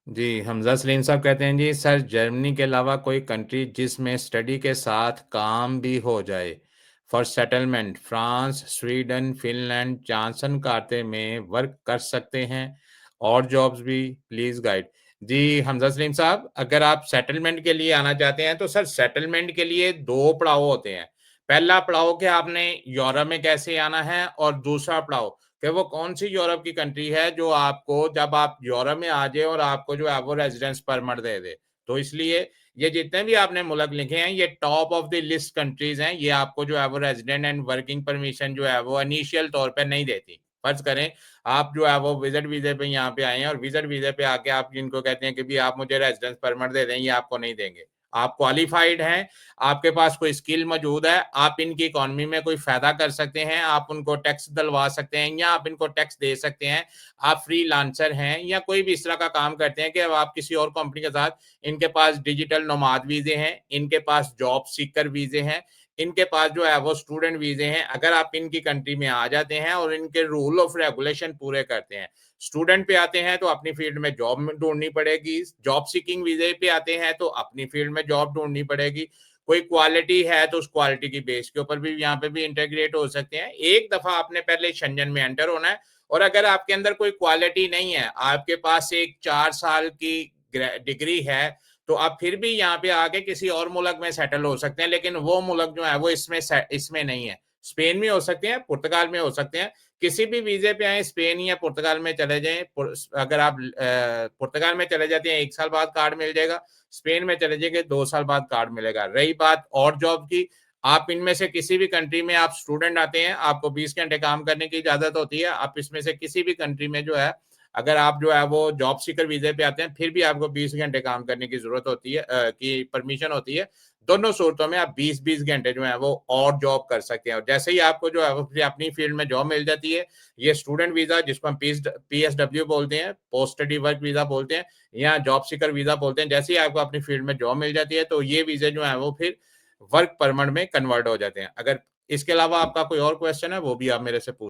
जी, हमज़ा सलीम साहब कहते हैं जी सर जर्मनी के अलावा कोई कंट्री जिसमें स्टडी के साथ काम भी हो जाए for settlement France, Sweden, Finland, जॉनसन कार्ते में वर्क कर सकते हैं और जॉब्स भी प्लीज़ गाइड। जी, हमज़ा सलीम साहब अगर आप सेटलमेंट के लिए आना चाहते हैं तो सर सेटलमेंट के लिए 2 पड़ाव होते हैं। पहला पड़ाव कि आपने यूरोप में कैसे आना है और दूसरा पड़ाव कि वो कौन-सी यूरोप की कंट्री है जो आपको जब आप यूरोप में आ जाए और आपको जो है वो रेज़िडेंस परमिट दे दे। तो इसलिए ये जितने भी आपने मुल्क लिखे हैं ये top of the list countries हैं, ये आपको जो है वो रेज़िडेंट एंड वर्किंग परमिशन जो है वो इनिशियल तौर पे नहीं देती। फ़र्ज़ करें आप जो है वो विज़िट वीज़े पे यहाँ पे आए हैं और विज़िट वीज़े पे आके आप जिनको कहते हैं कि भई आप मुझे रेज़िडेंस परमिट दे दें, ये आपको नहीं देंगे। आप क्वालिफ़ाइड हैं, आपके पास कोई स्किल मौजूद है, आप इनकी इकॉनमी में कोई फ़ायदा कर सकते हैं, आप उनको टैक्स दिलवा सकते हैं या आप इनको टैक्स दे सकते हैं, आप फ्रीलांसर हैं या कोई भी इस तरह का काम करते हैं कि अब आप किसी और कंपनी के साथ इनके पास डिजिटल नोमाद वीज़े हैं, इनके पास जॉब सीकर वीज़े हैं, इनके पास जो है वो स्टूडेंट वीज़े हैं। अगर आप इनकी कंट्री में आ जाते हैं और इनके रूल ऑफ रेगुलेशन पूरे करते हैं, स्टूडेंट पे आते हैं तो अपनी फील्ड में जॉब ढूँढनी पड़ेगी, जॉब सीकिंग वीज़े पे आते हैं तो अपनी फील्ड में जॉब ढूँढनी पड़ेगी। कोई क्वालिटी है तो उस क्वालिटी की बेस के ऊपर भी यहाँ पे भी इंटीग्रेट हो सकते हैं। एक दफ़ा आपने पहले शेंजन में एंटर होना है और अगर आपके अंदर कोई क्वालिटी नहीं है, आपके पास एक 4 साल की डिग्री है, तो आप फिर भी यहाँ पे आके किसी और मुल्क में सेटल हो सकते हैं, लेकिन वो मुल्क जो है वो इसमें नहीं है। स्पेन में हो सकते हैं, पुर्तगाल में हो सकते हैं, किसी भी वीज़े पे आएँ, स्पेन या पुर्तगाल में चले जाएँ। अगर आप पुर्तगाल में चले जाते हैं 1 साल बाद कार्ड मिल जाएगा, स्पेन में चले जाइए 2 साल बाद कार्ड मिलेगा। रही बात और जॉब की, आप इनमें से किसी भी कंट्री में आप स्टूडेंट आते हैं, आपको 20 घंटे काम करने की इजाज़त होती है। आप इसमें से किसी भी कंट्री में जो है, अगर आप जो है वो जॉब सीकर वीज़े पे आते हैं, फिर भी आपको 20 घंटे काम करने की ज़रूरत होती है की परमिशन होती है। दोनों सूरतों में आप 20-20 घंटे जो है वो और जॉब कर सकते हैं और जैसे ही आपको जो है वो फिर अपनी फील्ड में जॉब मिल जाती है, ये स्टूडेंट वीज़ा जिसको हम पीएसडब्ल्यू बोलते हैं, पोस्ट स्टडी वर्क वीज़ा बोलते हैं या जॉब सीकर वीज़ा बोलते हैं। जैसे ही आपको अपनी फील्ड में जॉब मिल जाती है, तो ये वीज़े जो हैं वो फिर वर्क परमिट में कन्वर्ट हो जाते हैं। अगर इसके अलावा आपका कोई और क्वेश्चन है, वो भी आप मेरे से पूछ